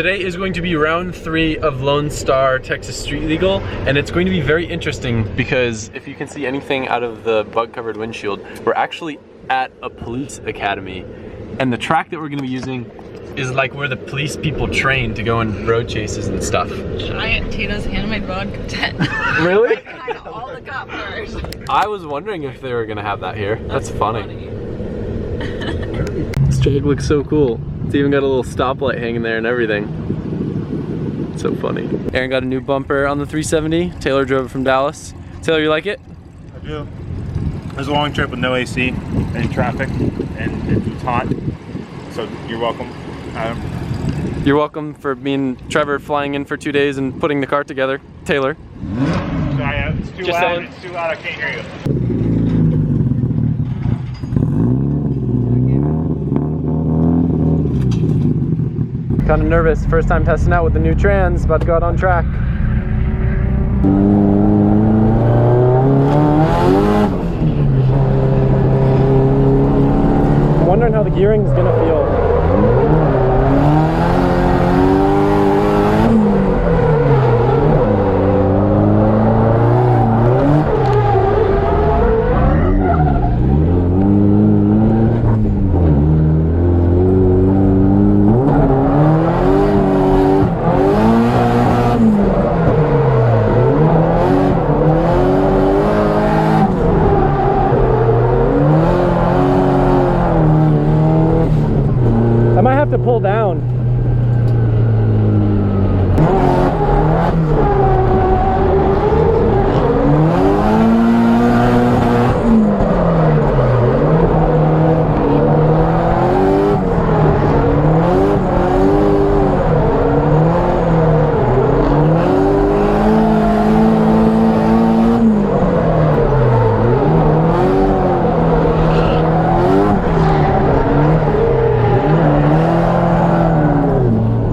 Today is going to be round 3 of Lonestar Texas Street Legal, and it's going to be very interesting because if you can see anything out of the bug-covered windshield, we're actually at a police academy, and the track that we're going to be using is like where the police people train to go on road chases and stuff. Giant Tina's handmade vodka tent. Really? Behind all the cop cars. I was wondering if they were going to have that here. That's funny. This Jag looks so cool. It's even got a little stoplight hanging there and everything. It's so funny. Aaron got a new bumper on the 370. Taylor drove it from Dallas. Taylor, you like it? I do. It was a long trip with no AC and traffic, and it was hot. So you're welcome. You're welcome for being Trevor flying in for 2 days and putting the car together. Taylor. Sorry, it's too Just loud. saying. It's too loud. I can't hear you. Kind of nervous. First time testing out with the new trans. About to go out on track. I'm wondering how the gearing is gonna feel. I might have to pull down.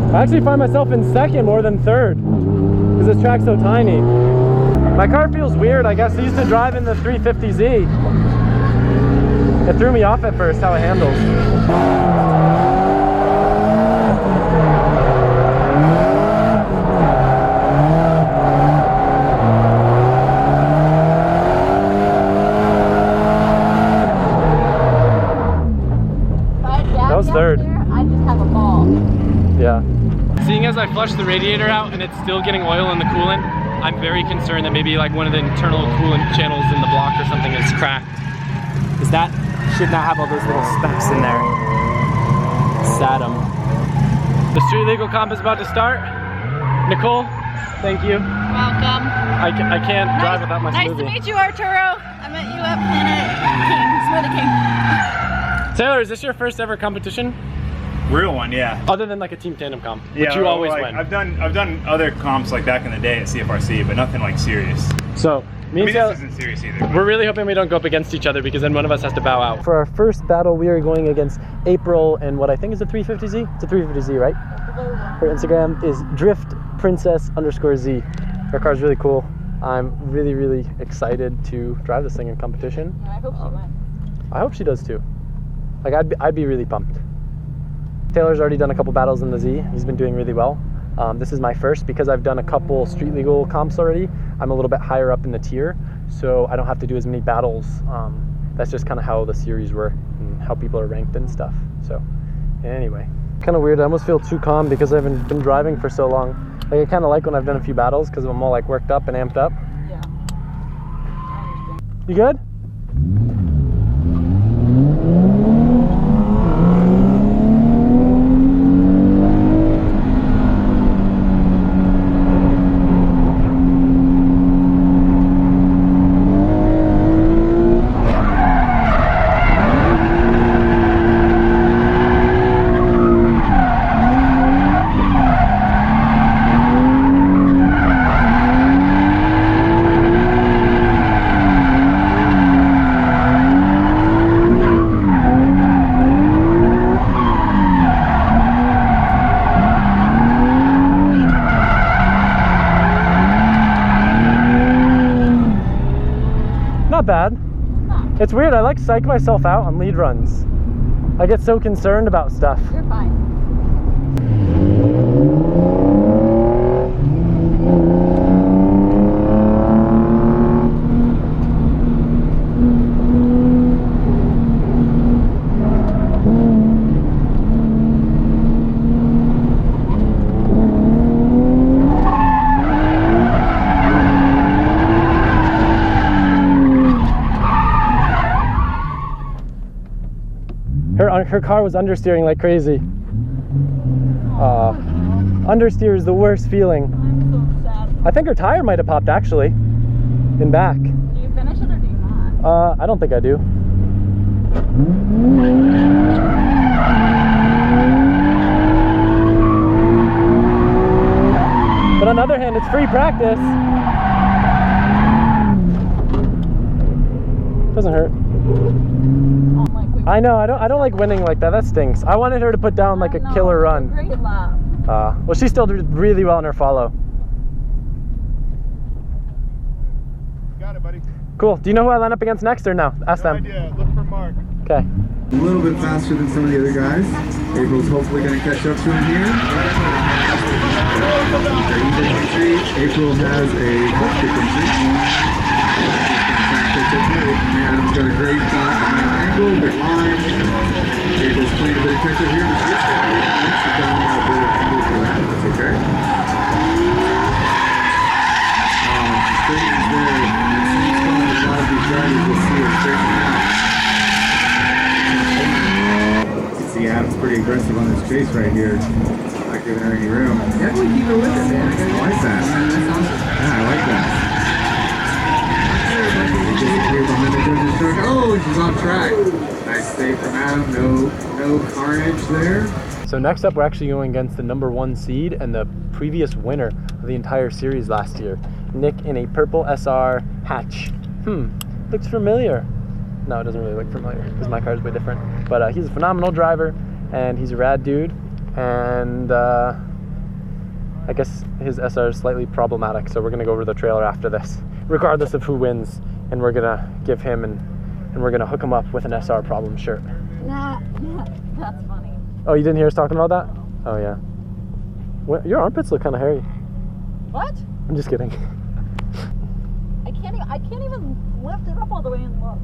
I actually find myself in second more than third because this track's so tiny. My car feels weird. I guess I used to drive in the 350Z. It threw me off at first how it handles. That was third. I just have a ball. Yeah. Seeing as I flushed the radiator out and it's still getting oil in the coolant, I'm very concerned that maybe like one of the internal coolant channels in the block or something is cracked. Because that should not have all those little specks in there. Saddam. The street legal comp is about to start. Nicole, thank you. Welcome. I can't drive without my Nice smoothie. to meet you, Arturo. I met you at Planet King, Smoothie King. Taylor, is this your first ever competition? Real one, yeah. Other than like a team tandem comp, which Yeah, you always like, win. I've done other comps like back in the day at CFRC, but nothing like serious. So, me and Taylor, this isn't serious either. But we're really hoping we don't go up against each other because then one of us has to bow out. For our first battle, we are going against April and what I think is a 350Z. It's a 350Z, right? Her Instagram is driftprincess_Z. Her car's really cool. I'm really, really excited to drive this thing in competition. I hope she wins. I hope she does too. Like I'd be really pumped. Taylor's already done a couple battles in the Z. He's been doing really well. This is my first because I've done a couple street legal comps already. I'm a little bit higher up in the tier, so I don't have to do as many battles. That's just kind of how the series work and how people are ranked and stuff. So anyway, kind of weird. I almost feel too calm because I haven't been driving for so long. Like I kind of like when I've done a few battles because I'm all like worked up and amped up. Yeah. I understand. You good? Not bad. It's weird, I like psych myself out on lead runs. I get so concerned about stuff. You're fine. her car was understeering like crazy. Understeer is the worst feeling. I'm so sad. I think her tire might have popped actually, in back. Do you finish it or do you not? I don't think I do. But on the other hand, it's free practice. Doesn't hurt. I know, I don't like winning like that. That stinks. I wanted her to put down like a killer run. Great lap. Well, she still did really well in her follow. Got it, buddy. Cool. Do you know who I line up against next or no? Ask them. idea. Look for Mark. Okay. A little bit faster than some of the other guys. April's hopefully going to catch up to him here. April has a quick entry. Adam's got a great angle, good line. April's playing a bit of catch up here. She's got a bit of angle for that. That's okay. Straightens there. It's fun. A lot of these drivers will see her straighten out. See, Adam's pretty aggressive on this chase right here. Not giving her any room. Definitely keep her with it, man. I like that. Yeah, I like that. Oh, she's on track. Nice save from Adam. No carnage there. So next up, we're actually going against the #1 seed and the previous winner of the entire series last year, Nick in a purple SR hatch. Looks familiar. No, it doesn't really look familiar because my car is way different. But he's a phenomenal driver and he's a rad dude. And I guess his SR is slightly problematic. So we're gonna go over the trailer after this, regardless of who wins. And we're gonna give him and we're gonna hook him up with an SR problem shirt. Nah, that's funny. Oh, you didn't hear us talking about that? Oh yeah. What, your armpits look kind of hairy. What? I'm just kidding. I can't even lift it up all the way and look.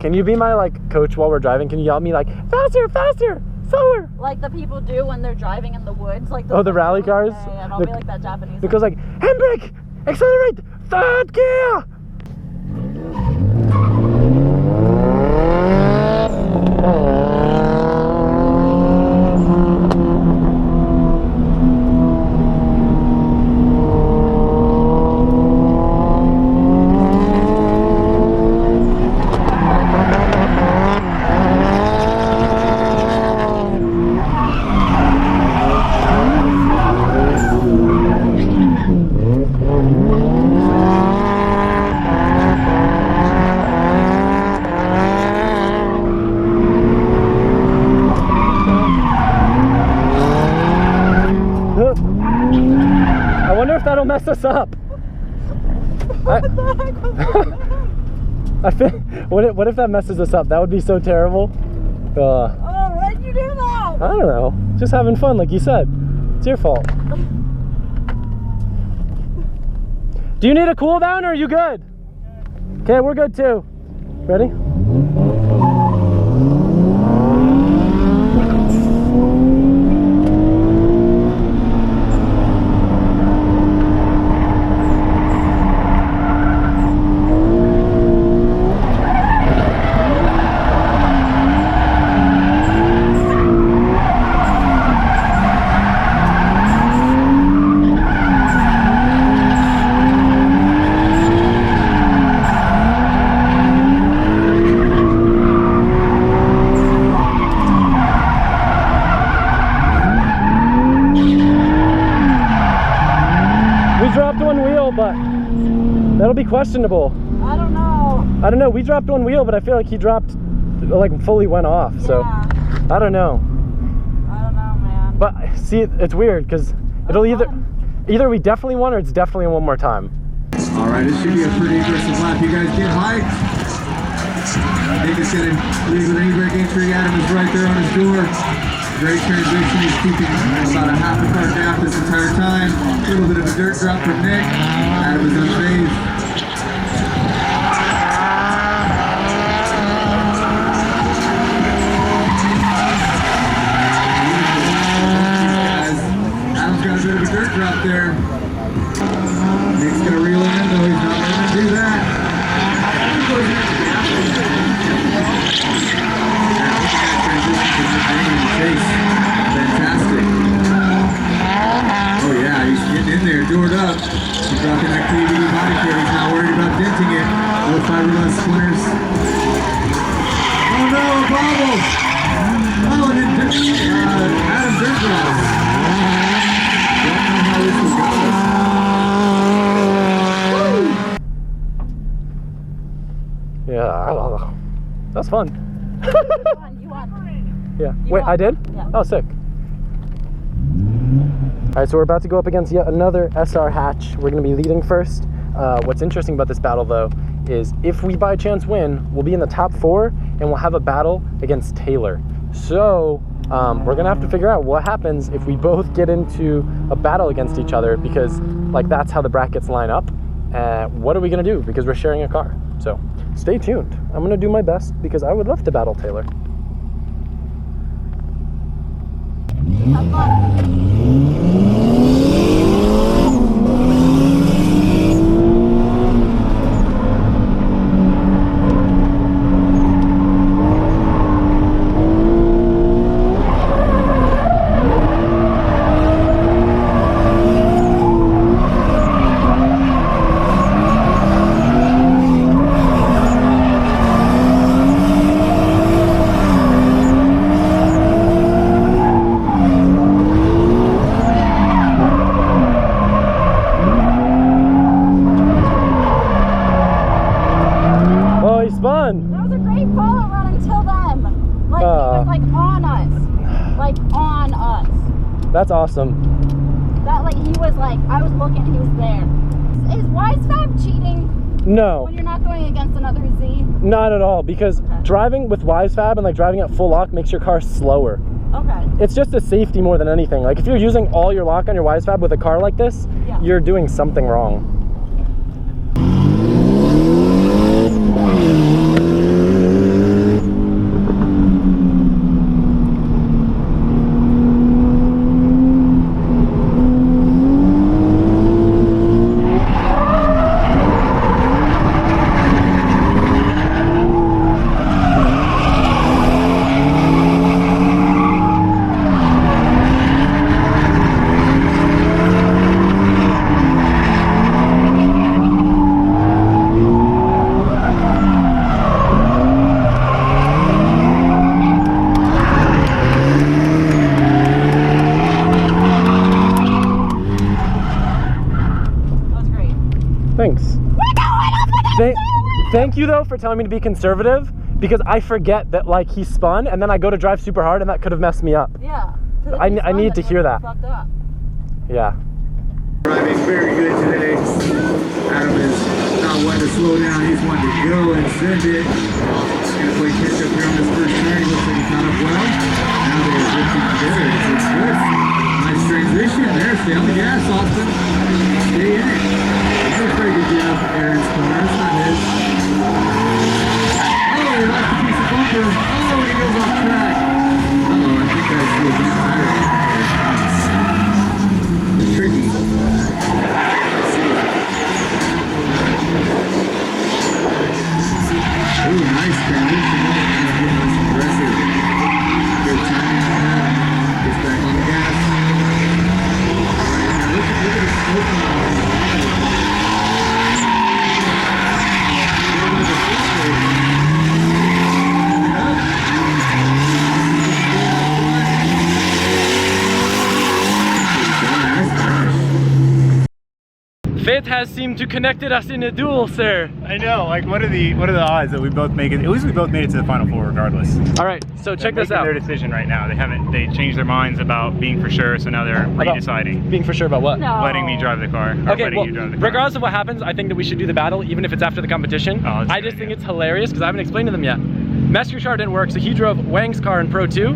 Can you be my like coach while we're driving? Can you yell at me like faster, faster, slower? Like the people do when they're driving in the woods, like The rally cars. Yeah, and I'll be like that Japanese. It goes like handbrake, accelerate, third gear. I wonder if that'll mess us up. What the heck was that? I feel, what if that messes us up? That would be so terrible. Oh, why did you do that? I don't know. Just having fun, like you said. It's your fault. Do you need a cool down or are you good? Okay, we're good too. Ready? But that'll be questionable. I don't know. I don't know. We dropped one wheel, but I feel like he dropped, like fully went off. Yeah. So I don't know. I don't know, man. But see, it's weird because it'll either we definitely won or it's definitely one more time. All right, this should be a pretty aggressive lap. You guys get hyped. Nick is going to lead with an e-brake entry. Adam is right there on his door. Great transition. He's keeping about a half a car down this entire time. A little bit of a dirt drop from Nick. Adam is unfazed. Adam's got a bit of a dirt drop there. Nick's going to reel it in, though he's not going to do that. Transition doored up. He's rocking that KVD body kit. He's not worried about denting it. Low fiberglass splinters. Oh no, a bobble! Oh, and then Adam Dirtgrass. Don't know how this is going. Yeah, that's fun. You won. Yeah. You Wait, won. I did? Yeah. Oh, sick. All right, so we're about to go up against yet another SR hatch. We're going to be leading first. What's interesting about this battle, though, is if we by chance win, we'll be in the top 4, and we'll have a battle against Taylor. So we're going to have to figure out what happens if we both get into a battle against each other, because like that's how the brackets line up. What are we going to do? Because we're sharing a car. So stay tuned. I'm going to do my best because I would love to battle Taylor. Have fun. Fun. That was a great follow run until then. Like he was like on us. Like on us. That's awesome. That like he was like, I was looking, he was there. Is Wisefab cheating No. when you're not going against another Z? Not at all, because driving with Wisefab and like driving at full lock makes your car slower. Okay. It's just a safety more than anything. Like if you're using all your lock on your Wisefab with a car like this, Yeah. you're doing something wrong. Thanks. Thank you though for telling me to be conservative, because I forget that like he spun and then I go to drive super hard and that could have messed me up. Yeah. I need to hear that. Fucked up. Yeah. Driving very good today. Adam is not one to slow down. He's one to go and send it. He's going to play catch up here on this first turn. He looks like he caught up well. Now they're drifting together. It's good. Nice transition there. Stay on the gas, Austin. Stay in it. That's a pretty good job. Aaron's corner. It's not his. Oh, he lost a piece of bumper. Oh, he goes off track. Uh-oh, I think that's the back tire. Tricky. Ooh, nice transition. That's aggressive. Good timing on that. Gets back on the gas. Now look at the smoke on the Fate has seemed to connected us in a duel, sir. I know. Like, what are the odds that we both make it? At least we both made it to the final 4, regardless. All right, so check this out. Their decision right now. They changed their minds about being for sure, so now they're redeciding. Being for sure about what? No. Letting me drive the car. Or Okay, letting well, you drive the car. regardless of what happens, I think that we should do the battle, even if it's after the competition. Oh, I just think it's hilarious because I haven't explained to them yet. Mesker's car didn't work, so he drove Wang's car in Pro 2.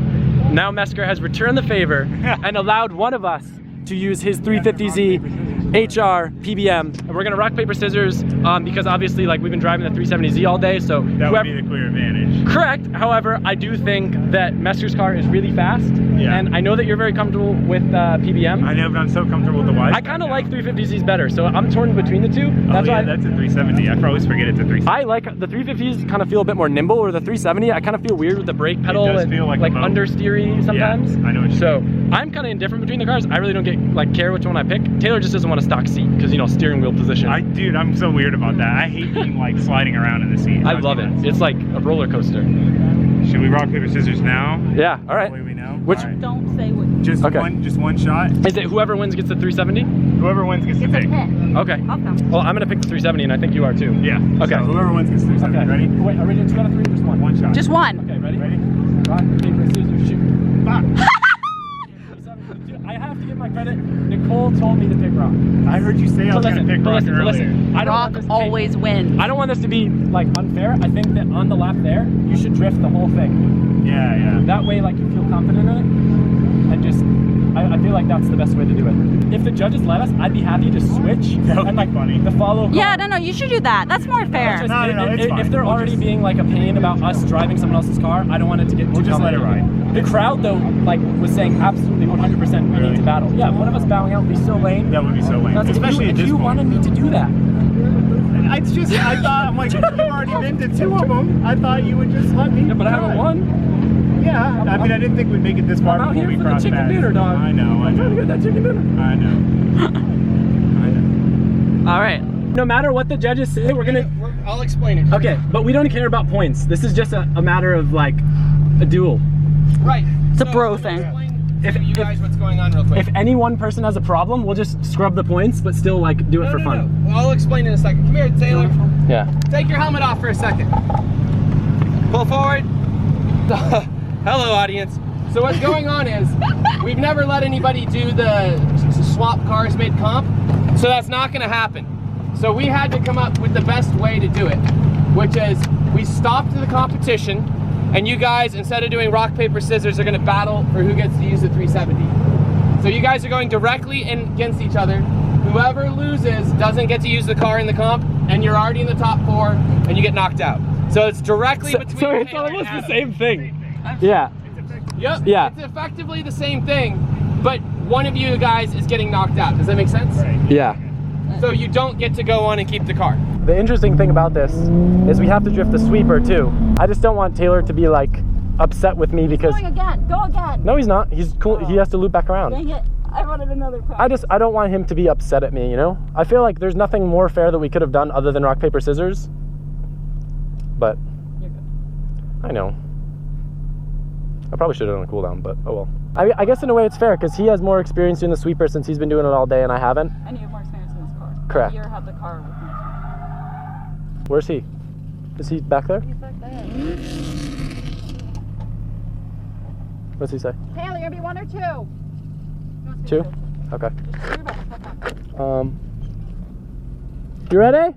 Now Mesker has returned the favor and allowed one of us to use his 350Z HR PBM, and we're gonna rock paper scissors because obviously like we've been driving the 370Z all day, so that would be the clear advantage. Correct. However, I do think that Mesker's car is really fast, and I know that you're very comfortable with PBM. I know, but I'm so comfortable with the wide. I kind of like 350Zs better, so I'm torn between the two. That's why that's a 370. I always forget it's a 370. I like the 350s. Kind of feel a bit more nimble, or the 370. I kind of feel weird with the brake pedal does and feel like understeery sometimes. Yeah, I know what you mean. I'm kind of indifferent between the cars. I really don't care which one I pick. Taylor just doesn't want to stock seat because, you know, steering wheel position. Dude, I'm so weird about that. I hate being like sliding around in the seat. I love it. It's like a roller coaster. Should we rock, paper, scissors now? Yeah, all right. That way we know. Which All right. Don't say what. Just Okay. one shot. is it? Whoever wins gets the 370. Whoever wins gets to It's a pick. pick. Okay. Okay. Well, I'm gonna pick the 370, and I think you are too. Yeah. Okay. So whoever wins gets 370. Okay. Ready? Wait, are we doing 2 out of 3 or just one? One shot. Just one. Okay, ready? Ready? Rock, paper, scissors, shoot. Fuck. I have to give my credit. Nicole told me to pick rock. I heard you say I was gonna pick rock earlier. I don't Rock want this, always wins. I don't want this to be like unfair. I think that on the lap there, you should drift the whole thing. Yeah, yeah. That way, like, you feel confident in it, and just, I feel like that's the best way to do it. If the judges let us, I'd be happy to switch That would and be like funny. the follow. Yeah, no, you should do that. That's more fair. Just, No, it's fine. If they're We'll already just- being like a pain about us driving someone else's car, I don't want it to get too We'll just let it complicated. The crowd though, like, was saying absolutely 100% we need Really? to battle. Yeah, one of us bowing out would be so lame. That would be so lame. That's- Especially if at this you point. wanted me to do that. It's just, I thought, I'm like, you've already been to 2 of them. I thought you would just let me. Yeah, but I haven't try. won. Yeah, I mean, I didn't think we'd make it this far I'm out before here we for the crossed chicken paths. dinner, dog. I know, I I'm trying to get know. that chicken dinner. I know. I know. All right. No matter what the judges say, we're gonna. I'll explain it. Okay, but we don't care about points. This is just a matter of like a duel. Right. It's a bro thing. If you guys what's going on real quick. If any one person has a problem, we'll just scrub the points, but still like do it for fun. No. I'll explain in a second. Come here, Taylor. Yeah. Take your helmet off for a second. Pull forward. Hello, audience. So what's going on is we've never let anybody do the swap cars mid-comp, so that's not going to happen. So we had to come up with the best way to do it, which is we stopped the competition, and you guys, instead of doing rock, paper, scissors, are going to battle for who gets to use the 370. So you guys are going directly against each other. Whoever loses doesn't get to use the car in the comp, and you're already in the top 4, and you get knocked out. So it's directly between So it's Taylor and almost the Adam. same thing. Yeah. Yep. Yeah. It's effectively the same thing, but one of you guys is getting knocked out. Does that make sense? Right. Yeah. So you don't get to go on and keep the car. The interesting thing about this is we have to drift the sweeper too. I just don't want Taylor to be like upset with me because. Going again. Go again. No, he's not. He's cool. He has to loop back around. Dang it. I wanted another practice. I don't want him to be upset at me, you know? I feel like there's nothing more fair that we could have done other than rock, paper, scissors. But You're good. I know. I probably should have done a cooldown, but oh well. I guess in a way it's fair because he has more experience doing the sweeper since he's been doing it all day and I haven't. And you have more experience in this car. Correct. You had the car with me. Where's he? Is he back there? He's back there. What's he say? Taylor, you're gonna be 1 or 2? He wants to be 2? 2. Okay. Just do your best. Have fun. You ready?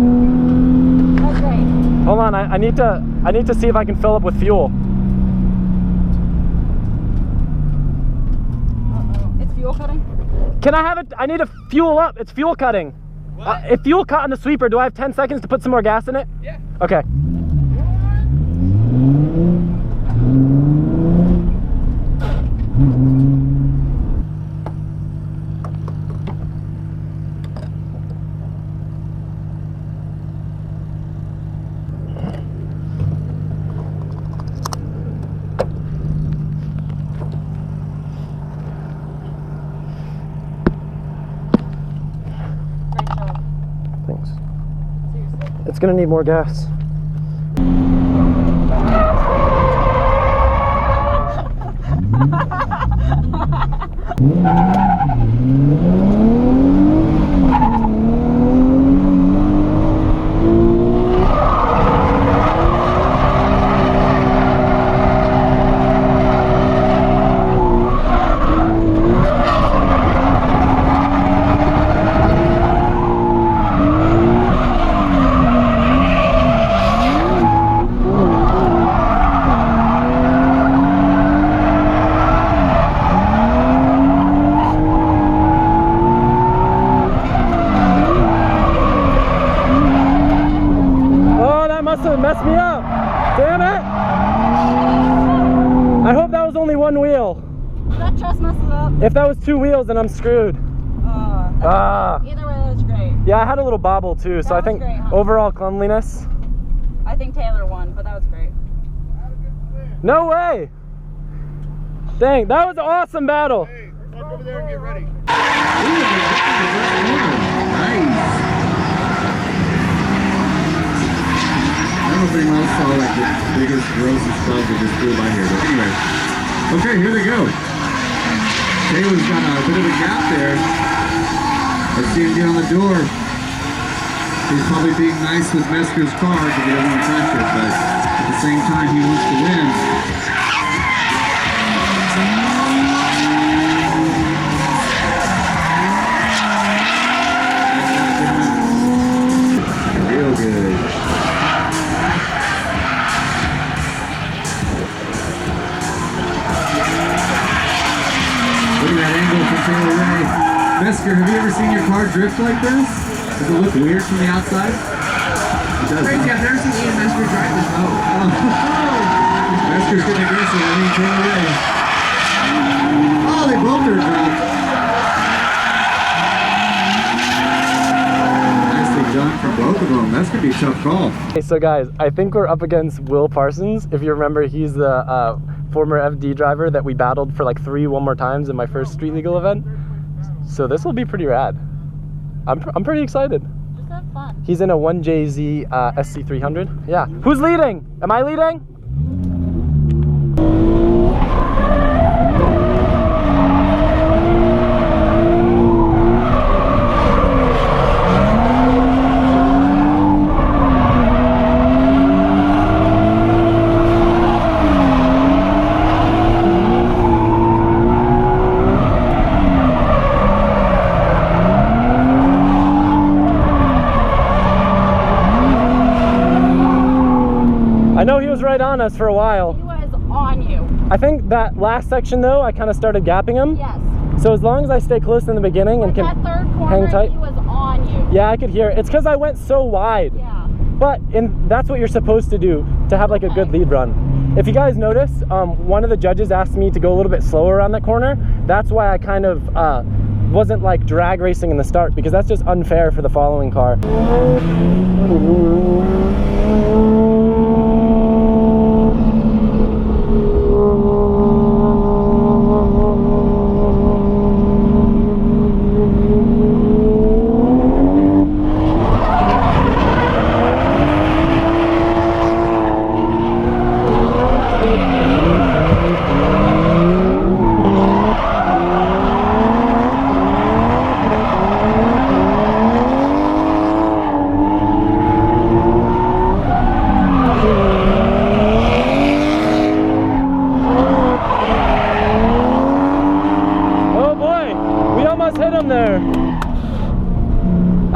That's great. Hold on, I need to see if I can fill up with fuel. Uh-oh. It's fuel cutting? Can I have it? I need to fuel up. It's fuel cutting. If fuel cut on the sweeper, do I have 10 seconds to put some more gas in it? Yeah. Okay. Great job. Thanks. Seriously. It's gonna need more gas. it messed me up. Damn it. I hope that was only one wheel. That just messes it up. If that was two wheels, then I'm screwed. Either way, that was great. Yeah, I had a little bobble too, so I think great, huh? overall cleanliness. I think Taylor won, but that was great. No way. Dang, that was an awesome battle. Hey, walk over there and get ready. Nice. I don't know if anyone else saw like the biggest, grossest bug that just flew by here, but anyway. Okay, here they go. Taylor's got a bit of a gap there. Let's see him get on the door. He's probably being nice with Mesker's car because he doesn't want to crash it, but at the same time he wants to win. Real good. Look at that angle from Taylor Ray. Mesker, have you ever seen your car drift like this? Does it look weird from the outside? It does. Crazy, I've never seen Ian Mesker drive this boat. Mesker's getting aggressive. I mean, Taylor Ray. Oh, they both are dropped. Nicely done for both of them. That's going to be a tough call. Okay, so guys, I think we're up against Will Parsons. If you remember, he's the former FD driver that we battled for like one more times in my first street legal event. So this will be pretty rad. I'm pretty excited. Just have fun. He's in a 1JZ SC300. Yeah. Who's leading? Am I leading? I know he was right on us for a while. He was on you. I think that last section though, I kind of started gapping him. Yes. So as long as I stay close in the beginning and Like can that third corner, hang tight. he was on you. Yeah, I could hear it. It's because I went so wide. Yeah. But that's what you're supposed to do to have like a good lead run. If you guys notice, one of the judges asked me to go a little bit slower around that corner. That's why I kind of wasn't like drag racing in the start, because that's just unfair for the following car.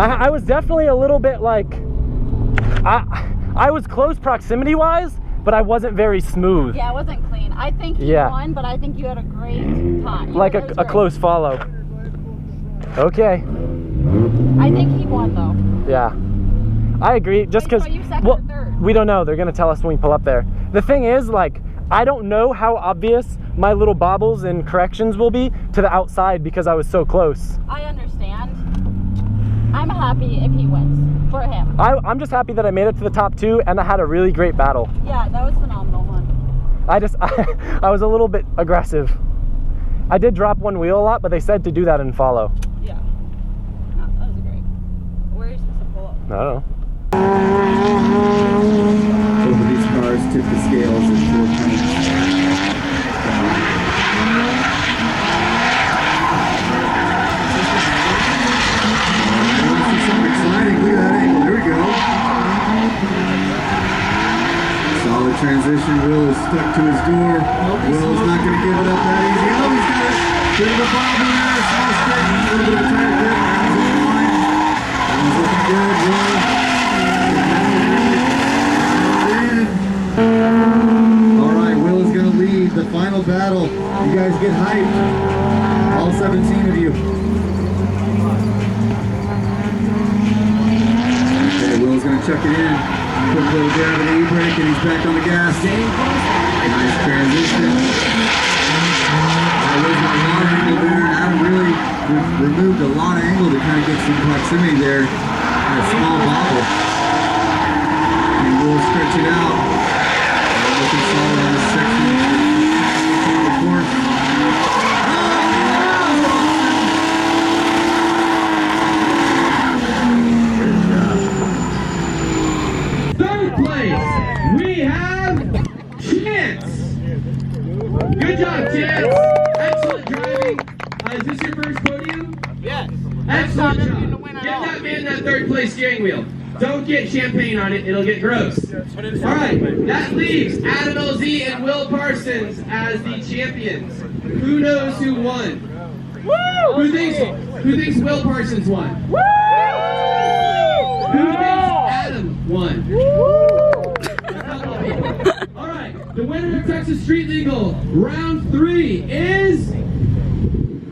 I was definitely a little bit like, I was close proximity wise, but I wasn't very smooth. Yeah, it wasn't clean. I think you won, but I think you had a great time. Like a close follow. Okay. I think he won though. Yeah. I agree, just because, well, we don't know. They're going to tell us when we pull up there. The thing is, like, I don't know how obvious my little bobbles and corrections will be to the outside because I was so close. I understand. I'm happy if he wins, for him. I'm just happy that I made it to the top two and I had a really great battle. Yeah, that was phenomenal, man. I was a little bit aggressive. I did drop one wheel a lot, but they said to do that and follow. Yeah. No, that was great. Where are you supposed to pull up? I don't know. Both of these cars tip the scales in 4 points. Exciting, look at that angle, there we go. Solid transition, Will is stuck to his door. Will's not going to give it up that easy. Oh, he's got it. Bit of a bobble there, small stick, a little bit of tire grip, rounds in line. That was looking good, Will. Alright, Will is going to lead the final battle. You guys get hyped. All 17 of you. Okay, Will's going to chuck it in. Quick little grab an e-brake and he's back on the gas. Nice transition. That was a lot of angle there. Adam really removed a lot of angle to kind of get some proximity there in a small bobble. And we'll stretch it out. Looking solid on this section. Of course. Third place, we have Chance. Good job, Chance. Excellent driving. Is this your first podium? Yes. Excellent job. Get that man that third place steering wheel. Don't get champagne on it, it'll get gross. All right, that leaves Adam LZ and Will Parsons as the champions. Who knows who won? Woo! Who thinks Will Parsons won? Woo! Who thinks Adam won? All right, the winner of Texas Street Legal Round 3 is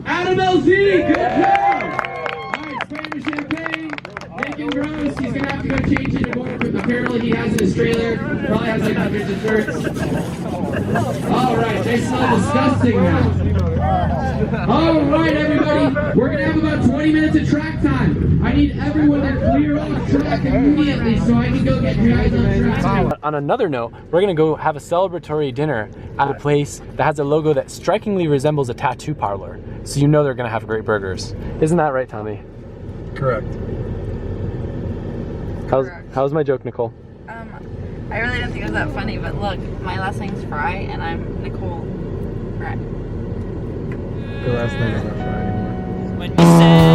Adam LZ. Good job. All right, spraying the champagne, making gross. He's gonna have to go change into more. Apparently, he has in his trailer. Probably has like hundreds of shirts. All right, they smell disgusting now. All right, everybody, we're gonna have about 20 minutes of track time. I need everyone to clear off track immediately so I can go get you guys on track. On another note, we're gonna go have a celebratory dinner at a place that has a logo that strikingly resembles a tattoo parlor. So you know they're gonna have great burgers. Isn't that right, Tommy? Correct. How's my joke, Nicole? I really didn't think it was that funny, but look, my last name's Fry, and I'm Nicole Fry. Your last name is not Fry anymore. When you said